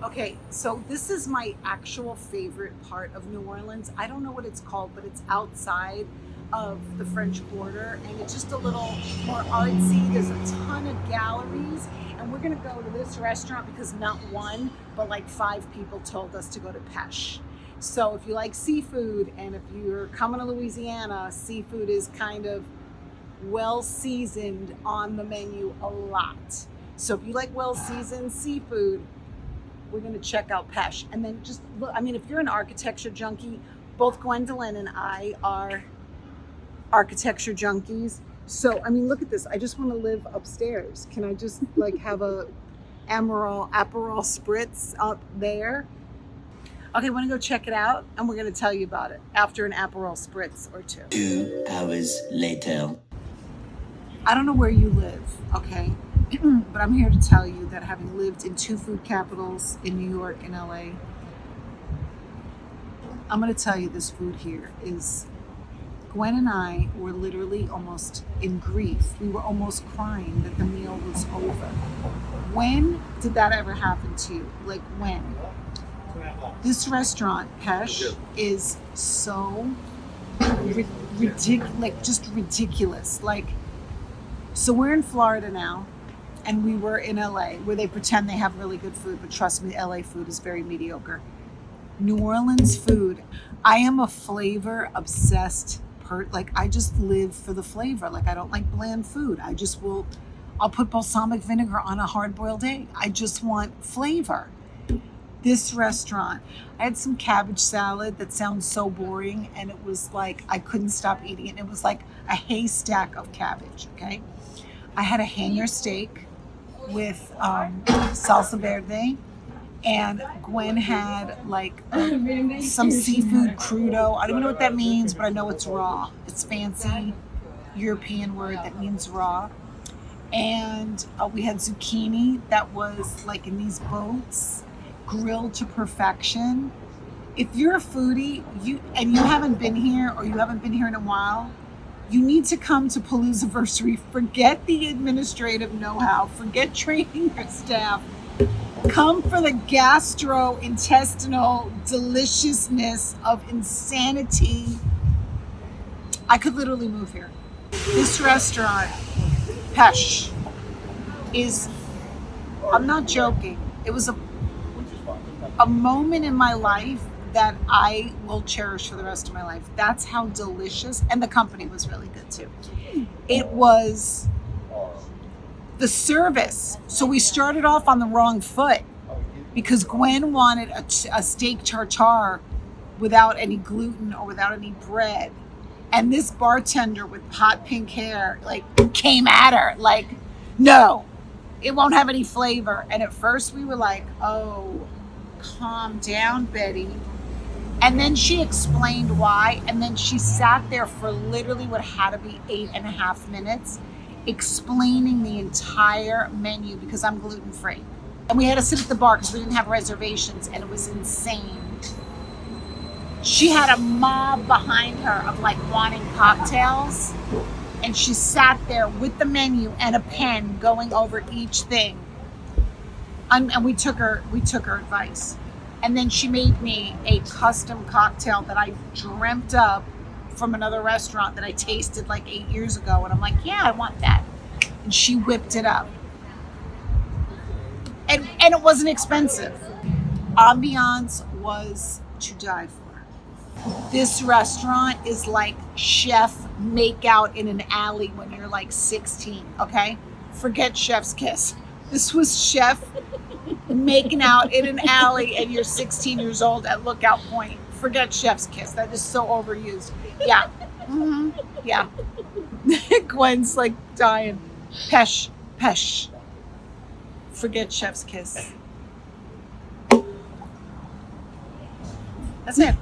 Okay, so this is my actual favorite part of New Orleans. I don't know what it's called, but it's outside of the French Quarter and it's just a little more artsy. There's a ton of galleries, and we're gonna go to this restaurant because not one, but like 5 people told us to go to Pêche. So if you like seafood and if you're coming to Louisiana, seafood is kind of well seasoned on the menu a lot. So if you like well seasoned seafood, we're going to check out Pêche. And then just look, I mean, if you're an architecture junkie, both Gwendolyn and I are architecture junkies. So, I mean, look at this. I just want to live upstairs. Can I just like have a Aperol spritz up there? Okay, want to go check it out? And we're going to tell you about it after an Aperol spritz or two. 2 hours later. I don't know where you live, okay? But I'm here to tell you that having lived in 2 food capitals in New York and LA, I'm going to tell you this food here is, Gwen and I were literally almost in grief. We were almost crying that the meal was over. When did that ever happen to you? Like when? This restaurant, Pêche, is so ridiculous, like just ridiculous. Like, so we're in Florida now. And we were in LA where they pretend they have really good food, but trust me, LA food is very mediocre. New Orleans food, I am a flavor obsessed like I just live for the flavor. Like I don't like bland food. I'll put balsamic vinegar on a hard-boiled egg. I just want flavor. This restaurant, I had some cabbage salad that sounds so boring, and it was like I couldn't stop eating it. It was like a haystack of cabbage, okay? I had a hanger steak with salsa verde, and Gwen had like some seafood crudo. I don't even know what that means, but I know it's raw. It's fancy European word that means raw. And we had zucchini that was like in these boats, grilled to perfection. If you're a foodie, you haven't been here, or you haven't been here in a while, you need to come to Paloozaversary. Forget the administrative know-how. Forget training your staff. Come for the gastrointestinal deliciousness of insanity. I could literally move here. This restaurant, Pêche, is, I'm not joking, it was a moment in my life that I will cherish for the rest of my life. That's how delicious, and the company was really good too. It was the service. So we started off on the wrong foot because Gwen wanted a steak tartare without any gluten or without any bread. And this bartender with hot pink hair like came at her like, no, it won't have any flavor. And at first we were like, oh, calm down, Betty. And then she explained why. And then she sat there for literally what had to be 8.5 minutes explaining the entire menu because I'm gluten-free. And we had to sit at the bar because we didn't have reservations, and it was insane. She had a mob behind her of like wanting cocktails, and she sat there with the menu and a pen going over each thing. And we took her advice. And then she made me a custom cocktail that I dreamt up from another restaurant that I tasted like 8 years ago. And I'm like, yeah, I want that. And she whipped it up. And it wasn't expensive. Ambiance was to die for. This restaurant is like chef makeout in an alley when you're like 16, okay? Forget chef's kiss. This was chef making out in an alley and you're 16 years old at Lookout Point. Forget chef's kiss. That is so overused. Yeah. Mm-hmm. Yeah. Gwen's like dying. Pêche. Forget chef's kiss. That's it.